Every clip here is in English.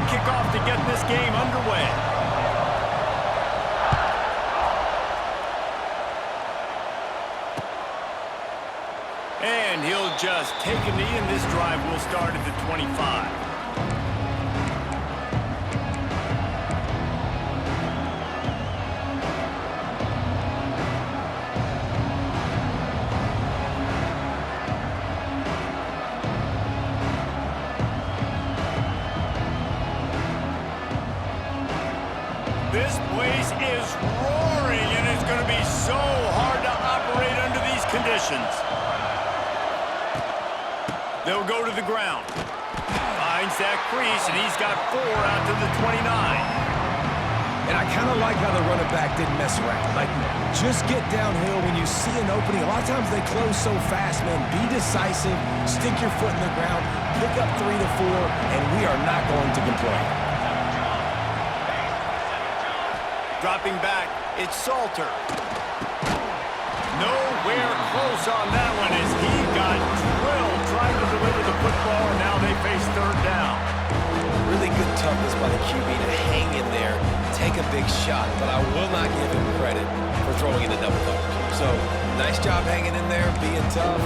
kickoff to get this game underway. And he'll just take a knee, and this drive will start at the 25. This place is roaring, and it's going to be so hard to operate under these conditions. They'll go to the ground. Finds that crease, and he's got 4 out to the 29. And I kind of like how the running back didn't mess around. Like, just get downhill when you see an opening. A lot of times they close so fast, man. Be decisive, stick your foot in the ground, pick up 3 to 4, and we are not going to complain. Dropping back, it's Salter. Nowhere close on that one as he got drilled trying to deliver the football, and now they face 3rd down. Really good toughness by the QB to hang in there, take a big shot, but I will not give him credit for throwing into double coverage. So, nice job hanging in there, being tough,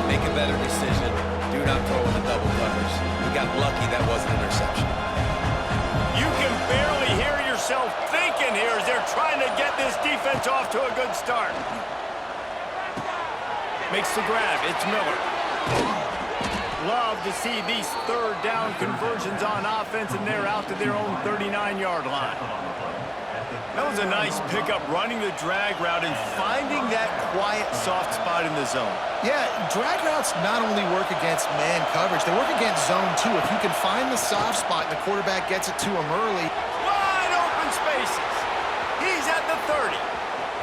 make a better decision. Do not throw into double coverage. He got lucky that wasn't an interception. You can barely hear yourself thinking here as they're trying to get this defense off to a good start. Makes the grab. It's Miller. Love to see these 3rd down conversions on offense, and they're out to their own 39-yard line. That was a nice pickup, running the drag route and finding that quiet, soft spot in the zone. Yeah, drag routes not only work against man coverage, they work against zone too. If you can find the soft spot and the quarterback gets it to him early. Wide open spaces. He's at the 30.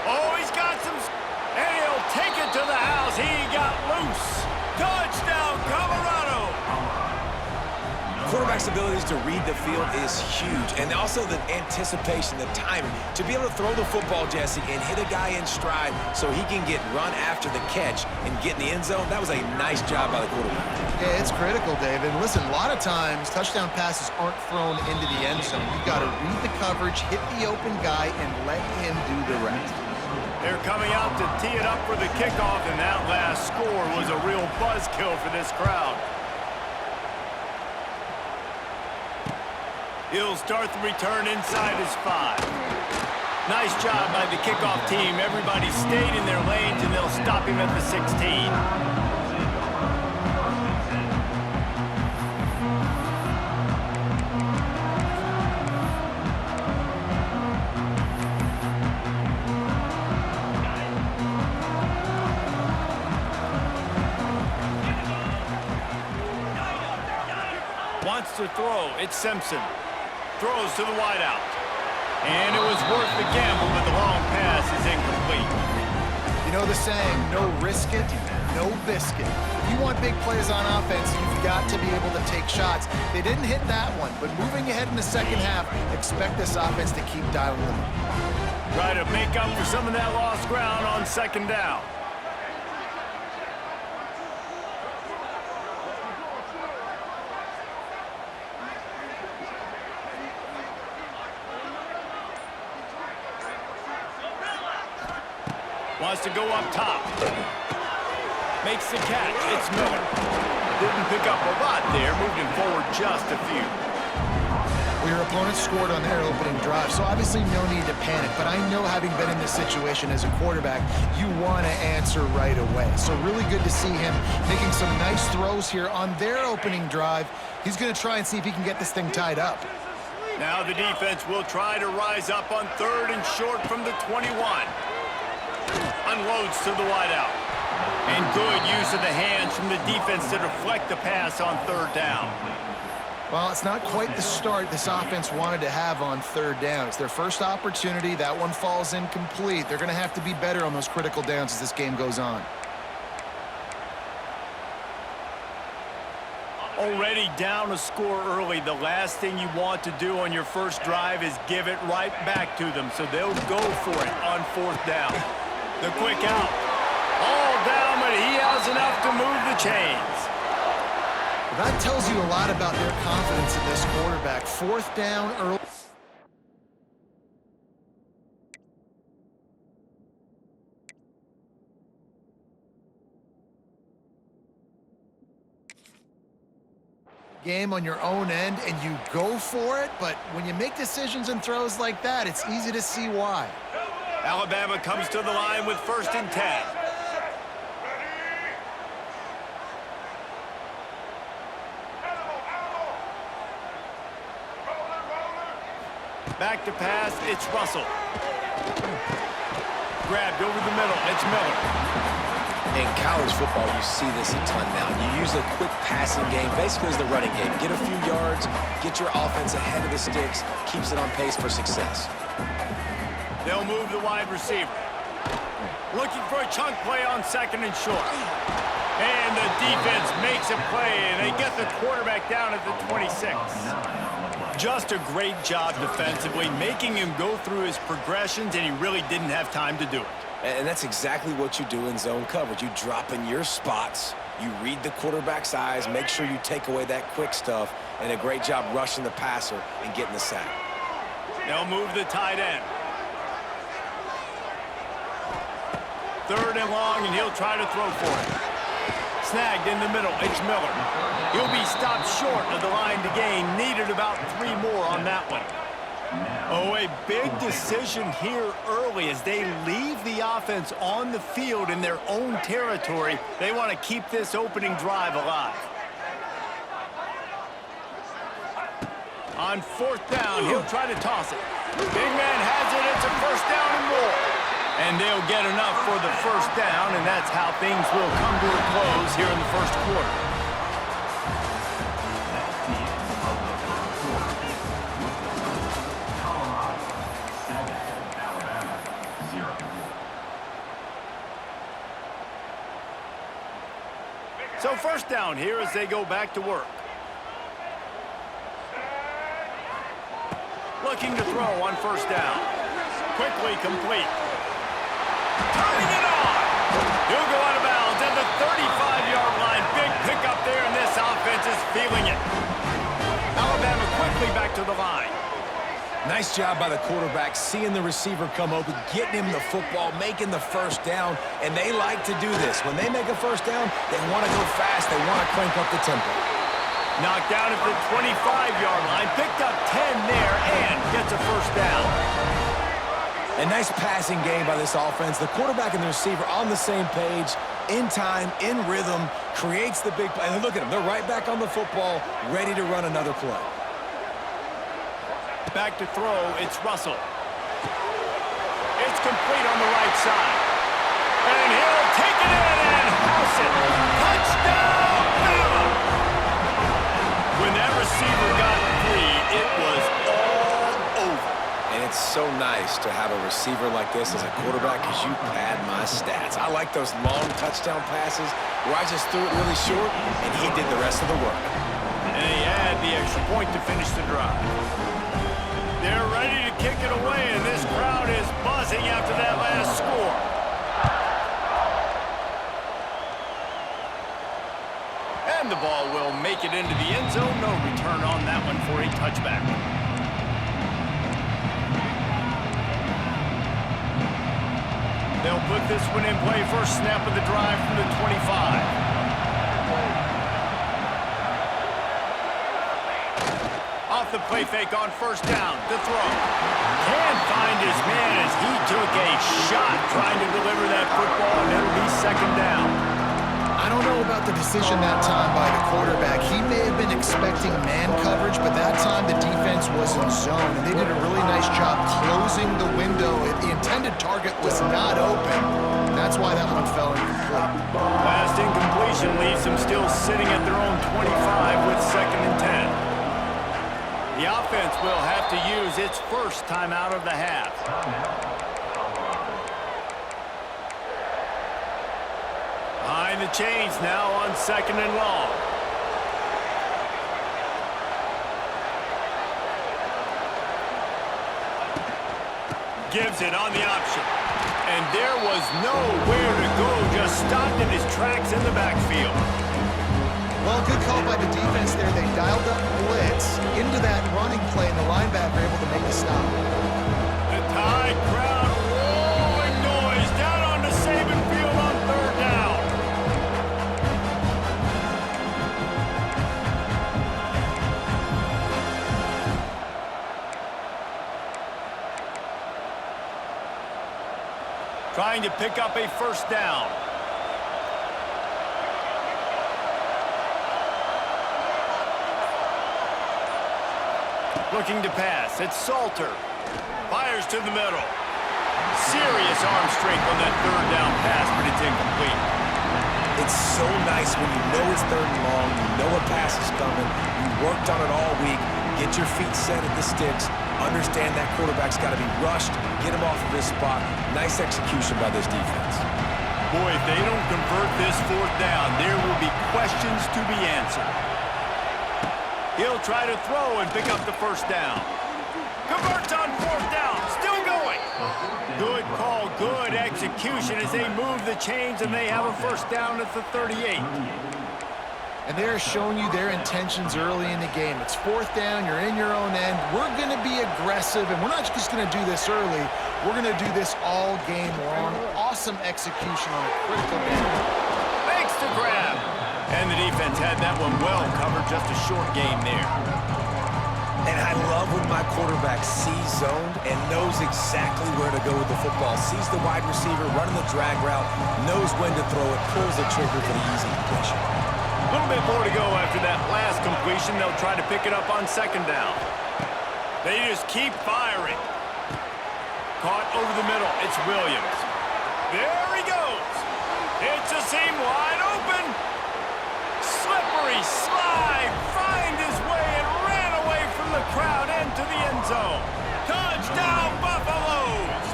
Oh, he's got some, and he'll take it to the house. He got loose. Touchdown, Colorado. Quarterback's abilities to read the field is huge, and also the anticipation, the timing. To be able to throw the football, Jesse, and hit a guy in stride so he can get run after the catch and get in the end zone, that was a nice job by the quarterback. Yeah, it's critical, David. Listen, a lot of times touchdown passes aren't thrown into the end zone. You've got to read the coverage, hit the open guy, and let him do the rest. They're coming out to tee it up for the kickoff, and that last score was a real buzzkill for this crowd. He'll start the return inside his 5. Nice job by the kickoff team. Everybody stayed in their lanes, and they'll stop him at the 16. Wants to throw. It's Simpson. Throws to the wideout. And it was worth the gamble, but the long pass is incomplete. You know the saying, no risk it, no biscuit. If you want big plays on offense, you've got to be able to take shots. They didn't hit that one, but moving ahead in the second half, expect this offense to keep dialing them up. Try to make up for some of that lost ground on 2nd down. Wants to go up top. Makes the catch. It's Miller. Didn't pick up a lot there. Moved him forward just a few. Well, your opponent scored on their opening drive, so obviously no need to panic. But I know, having been in this situation as a quarterback, you want to answer right away. So really good to see him making some nice throws here on their opening drive. He's going to try and see if he can get this thing tied up. Now the defense will try to rise up on 3rd and short from the 21. Unloads to the wideout. And good use of the hands from the defense to deflect the pass on 3rd down. Well, it's not quite the start this offense wanted to have on 3rd down. It's their first opportunity. That one falls incomplete. They're going to have to be better on those critical downs as this game goes on. Already down a score early. The last thing you want to do on your first drive is give it right back to them. So they'll go for it on 4th down. The quick out. All down, but he has enough to move the chains. That tells you a lot about their confidence in this quarterback. Fourth down early. Game on your own end and you go for it, but when you make decisions and throws like that, it's easy to see why. Alabama comes to the line with 1st and 10. Back to pass, it's Russell. Grabbed over the middle, it's Miller. In college football, you see this a ton now. You use a quick passing game, basically as the running game. Get a few yards, get your offense ahead of the sticks, keeps it on pace for success. They'll move the wide receiver. Looking for a chunk play on 2nd and short. And the defense makes a play, and they get the quarterback down at the 26. Just a great job defensively, making him go through his progressions, and he really didn't have time to do it. And that's exactly what you do in zone coverage. You drop in your spots, you read the quarterback's eyes, make sure you take away that quick stuff, and a great job rushing the passer and getting the sack. They'll move the tight end. 3rd and long, and he'll try to throw for it. Snagged in the middle, it's Miller. He'll be stopped short of the line to gain. Needed about 3 more on that one. Oh, a big decision here early as they leave the offense on the field in their own territory. They want to keep this opening drive alive. On 4th down, he'll try to toss it. Big man has it. It's a 1st down and more. And they'll get enough for the 1st down, and that's how things will come to a close here in the 1st quarter. So 1st down here as they go back to work. Looking to throw on 1st down. Quickly complete. Turning it on. He'll go out of bounds at the 35-yard line. Big pickup there, and this offense is feeling it. Alabama quickly back to the line. Nice job by the quarterback, seeing the receiver come open, getting him the football, making the 1st down, and they like to do this. When they make a 1st down, they want to go fast. They want to crank up the tempo. Knocked down at the 25-yard line, picked up 10 there, and gets a 1st down. A nice passing game by this offense. The quarterback and the receiver on the same page, in time, in rhythm, creates the big play. And look at them. They're right back on the football, ready to run another play. Back to throw, it's Russell. It's complete on the right side. And he'll take it in and house it. Touchdown, Bama! When that receiver got free, it was all over. And it's so nice to have a receiver like this as a quarterback because you pad my stats. I like those long touchdown passes where I just threw it really short and he did the rest of the work. And he had the extra point to finish the drive. They're ready to kick it away, and this crowd is buzzing after that last score. And the ball will make it into the end zone. No return on that one for a touchback. They'll put this one in play. First snap of the drive from the 25. Off the play fake on 1st down. The throw. Can't find his man as he took a shot trying to deliver that football, and it'll be 2nd down. I don't know about the decision that time by the quarterback. He may have been expecting man coverage, but that time the defense was in zone, and they did a really nice job closing the window. The intended target was not open. That's why that one fell incomplete. Last incompletion leaves them still sitting at their own 25 with 2nd and 10. The offense will have to use its first timeout of the half. Behind the chains now on 2nd and long. Gives it on the option. And there was nowhere to go, just stopped in his tracks in the backfield. Well, good call by the defense. play, and the linebacker able to make the stop. The Tide crowd rolling noise down onto Saban Field on 3rd down. Trying to pick up a 1st down. Looking to pass. It's Salter. Fires to the middle. Serious arm strength on that 3rd down pass, but it's incomplete. It's so nice when you know it's 3rd and long, you know a pass is coming, you worked on it all week, get your feet set at the sticks, understand that quarterback's got to be rushed, get him off of his spot. Nice execution by this defense. Boy, if they don't convert this 4th down, there will be questions to be answered. He'll try to throw and pick up the 1st down. Converts on 4th down, still going. Good call, good execution as they move the chains and they have a 1st down at the 38. And they're showing you their intentions early in the game. It's 4th down, you're in your own end. We're going to be aggressive, and we're not just going to do this early. We're going to do this all game long. Awesome execution on a critical down. Thanks to grab. And the defense had that one well covered, just a short game there. And I love when my quarterback sees zoned and knows exactly where to go with the football. Sees the wide receiver running the drag route, knows when to throw it, pulls the trigger for the easy completion. A little bit more to go after that last completion. They'll try to pick it up on 2nd down. They just keep firing. Caught over the middle. It's Williams. There he goes. It's a seam wide open. Slippery slide. Find his way and ran away from the crowd into the end zone. Touchdown, Buffaloes!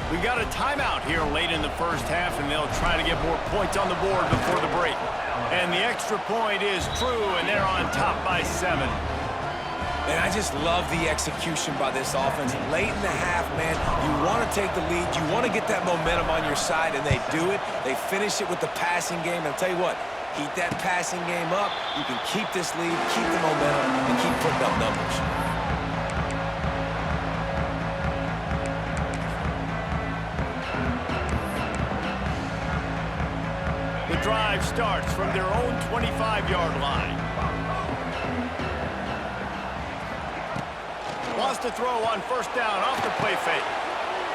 We got a timeout here late in the 1st half, and they'll try to get more points on the board before the break. And the extra point is true, and they're on top by 7. And I just love the execution by this offense. Late in the half, man, you want to take the lead. You want to get that momentum on your side, and they do it. They finish it with the passing game. And I'll tell you what, heat that passing game up. You can keep this lead, keep the momentum, and keep putting up numbers. The drive starts from their own 25-yard line. Wants to throw on 1st down off the play fake.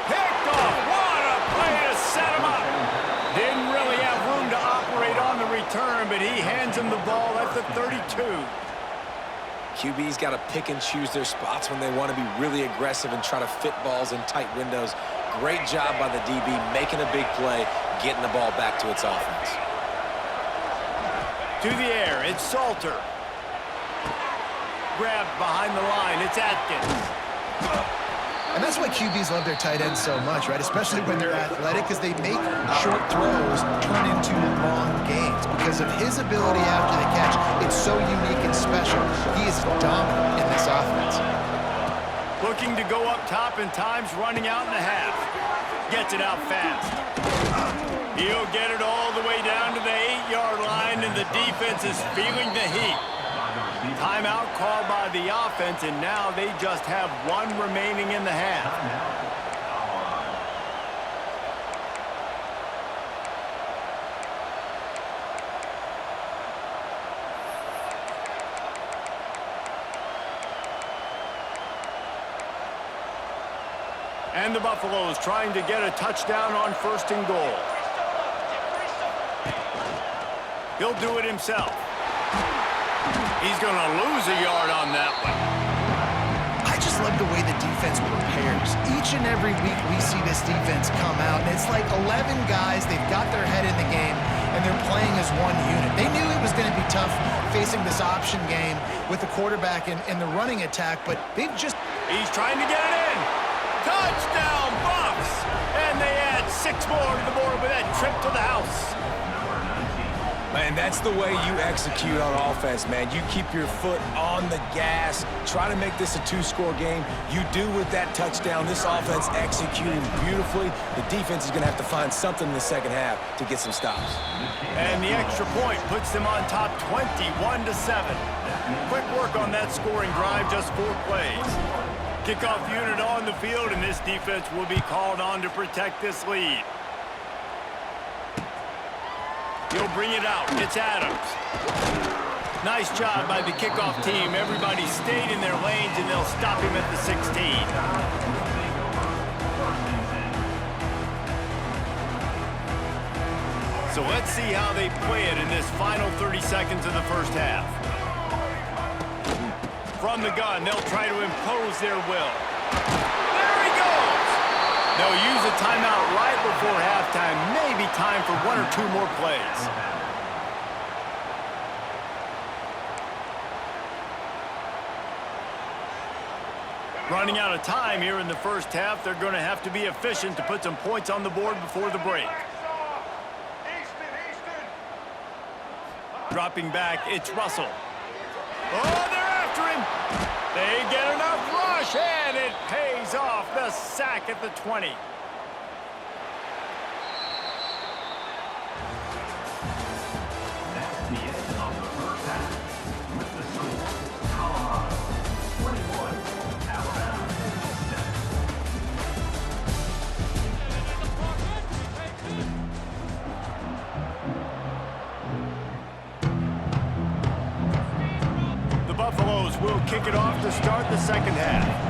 Picked off. What a play to set him up. Didn't really have room to operate on the return, but he hands him the ball at the 32. QB's got to pick and choose their spots when they want to be really aggressive and try to fit balls in tight windows. Great job by the DB making a big play, getting the ball back to its offense. To the air, it's Salter. Grabbed behind the line, it's Atkins. And that's why QBs love their tight ends so much, right? Especially when they're athletic, because they make short throws turn into long gains. Because of his ability after the catch, it's so unique and special. He is dominant in this offense. Looking to go up top in times, running out in the half. Gets it out fast. He'll get it all the way down to the 8-yard line, and the defense is feeling the heat. Timeout called by the offense, and now they just have one remaining in the half. And the Buffaloes trying to get a touchdown on 1st and goal. He'll do it himself. He's going to lose a yard on that one. I just love the way the defense prepares. Each and every week we see this defense come out, and it's like 11 guys. They've got their head in the game, and they're playing as one unit. They knew it was going to be tough facing this option game with the quarterback and the running attack, but they've just... He's trying to get it in. Touchdown, Buffs! And they add 6 more to the board with that trip to the house. And that's the way you execute on offense, man. You keep your foot on the gas, try to make this a two-score game. You do with that touchdown. This offense executing beautifully. The defense is going to have to find something in the second half to get some stops. And the extra point puts them on top 21-7. Quick work on that scoring drive, just 4 plays. Kickoff unit on the field, and this defense will be called on to protect this lead. He'll bring it out. It's Adams. Nice job by the kickoff team. Everybody stayed in their lanes, and they'll stop him at the 16. So let's see how they play it in this final 30 seconds of the first half. From the gun, they'll try to impose their will. There he goes! They'll use a timeout right before halftime. Maybe time for 1 or 2 more plays. Running out of time here in the first half. They're going to have to be efficient to put some points on the board before the break. Dropping back, it's Russell. Oh, they're after him. They get enough rush, and it pays off. The sack at the 20. That's the end of the first half. With the score, Colorado 21, Alabama 7. The Buffaloes will kick it off to start the second half.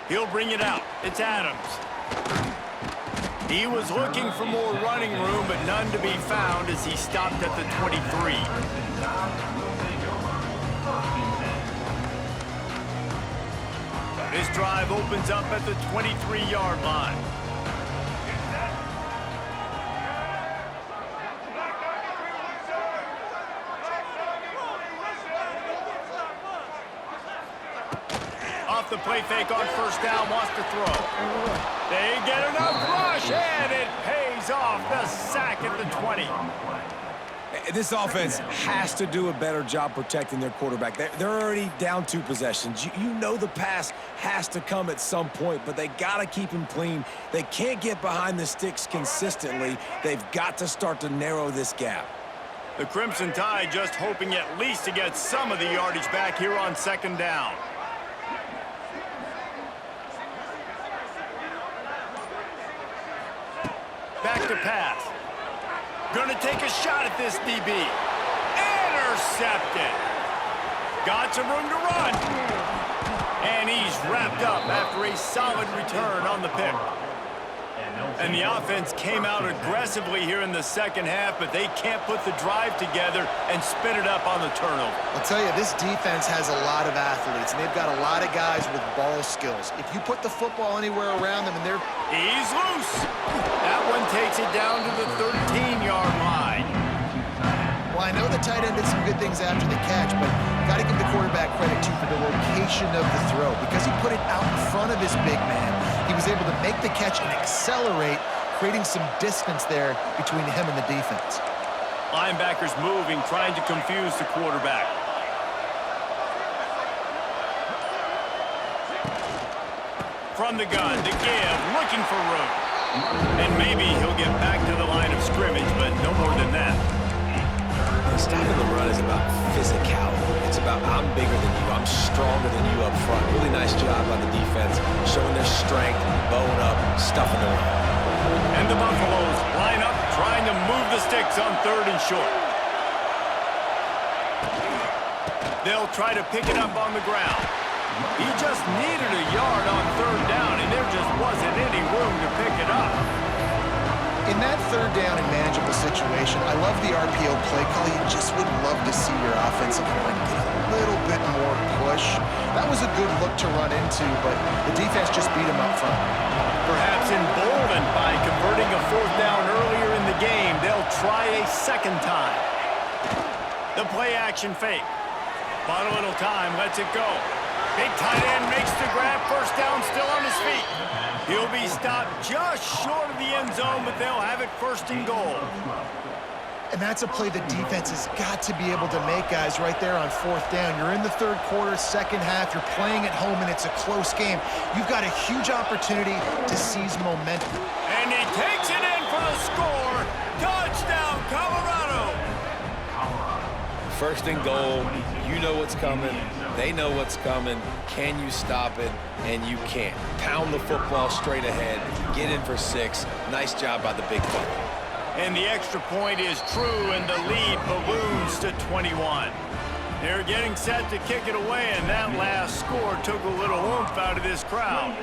He'll bring it out. It's Adams. He was looking for more running room, but none to be found as he stopped at the 23. This drive opens up at the 23-yard line. Off the play fake on first down, wants to throw. They get enough rush, and it pays off. The sack at the 20. This offense has to do a better job protecting their quarterback. They're already down 2 possessions. You know the pass has to come at some point, but they got to keep him clean. They can't get behind the sticks consistently. They've got to start to narrow this gap. The Crimson Tide just hoping at least to get some of the yardage back here on second down. Back to pass. Gonna take a shot at this DB. Intercepted. Got some room to run. And he's wrapped up after a solid return on the pick. And the offense came out aggressively here in the second half, but they can't put the drive together and spit it up on the turnover. I'll tell you, this defense has a lot of athletes, and they've got a lot of guys with ball skills. If you put the football anywhere around them, and they're... He's loose. That one takes it down to the 13-yard line. Well, I know the tight end did some good things after the catch, but got to give the quarterback credit, too, for the location of the throw. Because he put it out in front of his big man, he was able to make the catch and accelerate, creating some distance there between him and the defense. Linebackers moving, trying to confuse the quarterback. From the gun, to give, looking for room. And maybe he'll get back to the line of scrimmage, but no more than that. Stopping the run is about physicality. It's about I'm bigger than you, I'm stronger than you up front. Really nice job by the defense, showing their strength, bowing up, stuffing the run. And the Buffaloes line up, trying to move the sticks on 3rd and short. They'll try to pick it up on the ground. He just needed a yard on 3rd down, and there just wasn't any room to pick it up. In that 3rd down and manageable situation, I love the RPO play call. You just would love to see your offensive line get a little bit more push. That was a good look to run into, but the defense just beat him up front. Perhaps emboldened by converting a 4th down earlier in the game, they'll try a second time. The play action fake. Bought a little time, lets it go. Big tight end makes the grab. First down, still on his feet. He'll be stopped just short of the end zone, but they'll have it first and goal. And that's a play the defense has got to be able to make, guys, right there on fourth down. You're in the third quarter, second half. You're playing at home, and it's a close game. You've got a huge opportunity to seize momentum. And he takes it in for the score. Touchdown, Colorado. First and goal. You know what's coming. They know what's coming. Can you stop it? And you can't. Pound the football straight ahead. Get in for 6. Nice job by the big play. And the extra point is true, and the lead balloons to 21. They're getting set to kick it away, and that last score took a little oomph out of this crowd.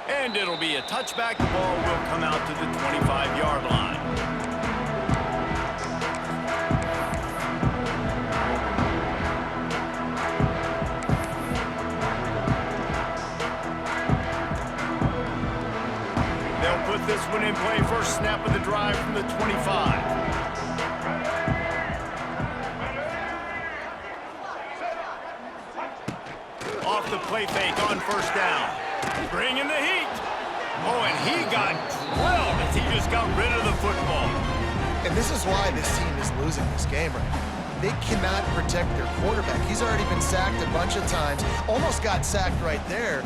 And it'll be a touchback. The ball will come out to the 25-yard line. They'll put this one in play. First snap of the drive from the 25. Off the play fake on first down. Bringing the heat. Oh, and he got drilled as he just got rid of the football. And this is why this team is losing this game right now. They cannot protect their quarterback. He's already been sacked a bunch of times. Almost got sacked right there.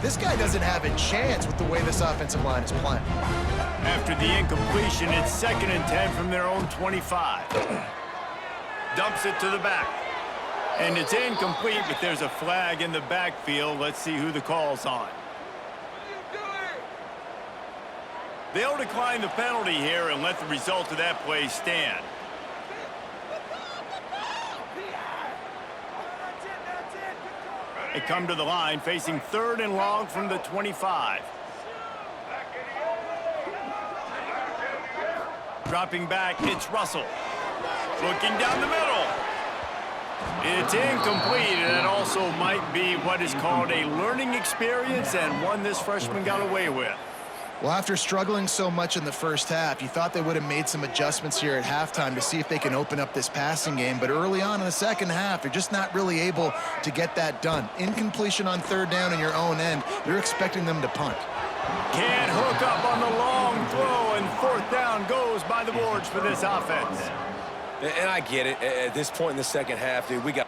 This guy doesn't have a chance with the way this offensive line is playing. After the incompletion, it's 2nd and 10 from their own 25. Dumps it to the back. And it's incomplete, but there's a flag in the backfield. Let's see who the call's on. They'll decline the penalty here and let the result of that play stand. They come to the line facing 3rd and long from the 25. Dropping back, it's Russell. Looking down the middle. It's incomplete, and it also might be what is called a learning experience and one this freshman got away with. Well, after struggling so much in the first half, you thought they would have made some adjustments here at halftime to see if they can open up this passing game. But early on in the second half, they're just not really able to get that done. Incompletion on 3rd down in your own end, you're expecting them to punt. Can't hook up on the long throw, and 4th down goes by the boards for this offense. And I get it. At this point in the second half, dude, we got